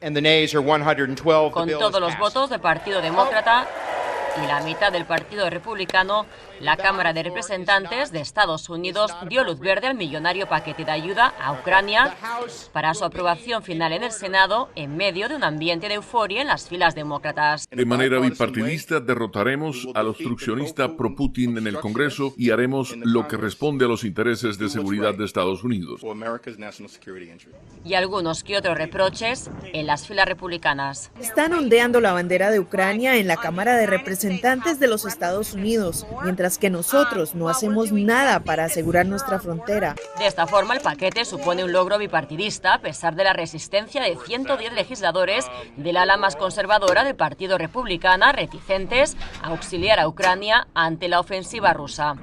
Con todos los votos del Partido Demócrata y la mitad del Partido Republicano, la Cámara de Representantes de Estados Unidos dio luz verde al millonario paquete de ayuda a Ucrania para su aprobación final en el Senado en medio de un ambiente de euforia en las filas demócratas. De manera bipartidista derrotaremos al obstruccionista pro-Putin en el Congreso y haremos lo que responde a los intereses de seguridad de Estados Unidos. Y algunos que otros reproches en las filas republicanas. Están ondeando la bandera de Ucrania en la Cámara de Representantes de los Estados Unidos, mientras que nosotros no hacemos nada para asegurar nuestra frontera. De esta forma, el paquete supone un logro bipartidista a pesar de la resistencia de 110 legisladores del ala más conservadora del Partido Republicano, reticentes a auxiliar a Ucrania ante la ofensiva rusa.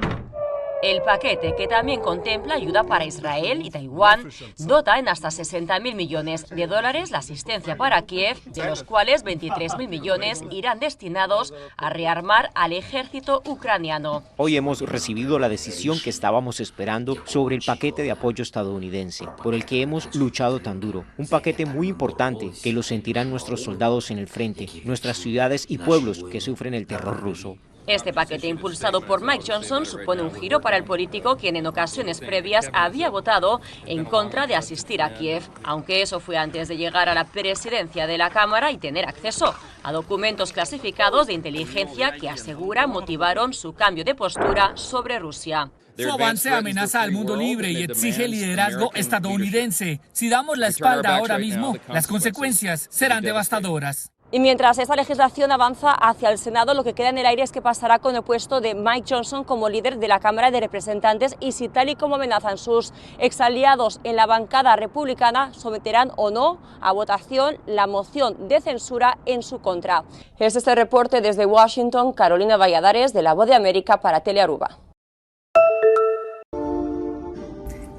El paquete, que también contempla ayuda para Israel y Taiwán, dota en hasta 60.000 millones de dólares la asistencia para Kiev, de los cuales 23.000 millones irán destinados a rearmar al ejército ucraniano. Hoy hemos recibido la decisión que estábamos esperando sobre el paquete de apoyo estadounidense, por el que hemos luchado tan duro. Un paquete muy importante que lo sentirán nuestros soldados en el frente, nuestras ciudades y pueblos que sufren el terror ruso. Este paquete impulsado por Mike Johnson supone un giro para el político quien en ocasiones previas había votado en contra de asistir a Kiev, aunque eso fue antes de llegar a la presidencia de la Cámara y tener acceso a documentos clasificados de inteligencia que asegura motivaron su cambio de postura sobre Rusia. Su avance amenaza al mundo libre y exige liderazgo estadounidense. Si damos la espalda ahora mismo, las consecuencias serán devastadoras. Y mientras esta legislación avanza hacia el Senado, lo que queda en el aire es qué pasará con el puesto de Mike Johnson como líder de la Cámara de Representantes y si, tal y como amenazan sus exaliados en la bancada republicana, someterán o no a votación la moción de censura en su contra. Es este reporte desde Washington, Carolina Valladares, de La Voz de América para Telearuba.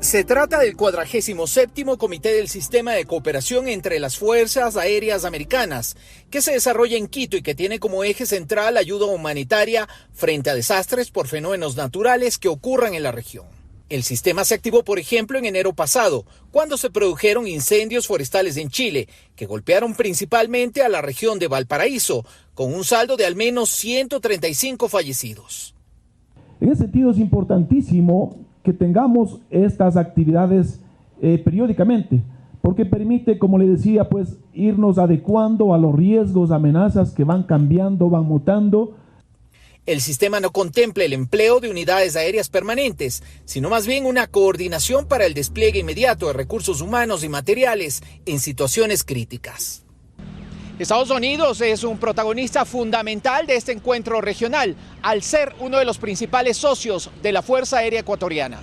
Se trata del 47º Comité del Sistema de Cooperación entre las Fuerzas Aéreas Americanas, que se desarrolla en Quito y que tiene como eje central ayuda humanitaria frente a desastres por fenómenos naturales que ocurran en la región. El sistema se activó, por ejemplo, en enero pasado, cuando se produjeron incendios forestales en Chile, que golpearon principalmente a la región de Valparaíso, con un saldo de al menos 135 fallecidos. En ese sentido es importantísimo que tengamos estas actividades periódicamente, porque permite, como le decía, pues irnos adecuando a los riesgos, amenazas que van cambiando, van mutando. El sistema no contempla el empleo de unidades aéreas permanentes, sino más bien una coordinación para el despliegue inmediato de recursos humanos y materiales en situaciones críticas. Estados Unidos es un protagonista fundamental de este encuentro regional, al ser uno de los principales socios de la Fuerza Aérea Ecuatoriana.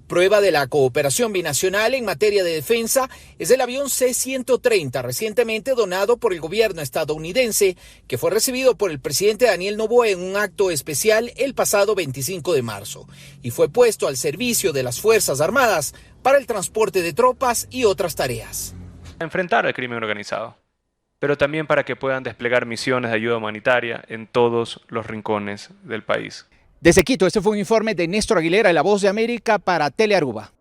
Prueba de la cooperación binacional en materia de defensa es el avión C-130, recientemente donado por el gobierno estadounidense, que fue recibido por el presidente Daniel Noboa en un acto especial el pasado 25 de marzo y fue puesto al servicio de las Fuerzas Armadas para el transporte de tropas y otras tareas. Enfrentar al crimen organizado, pero también para que puedan desplegar misiones de ayuda humanitaria en todos los rincones del país. Desde Quito, este fue un informe de Néstor Aguilera, de La Voz de América para Telearuba.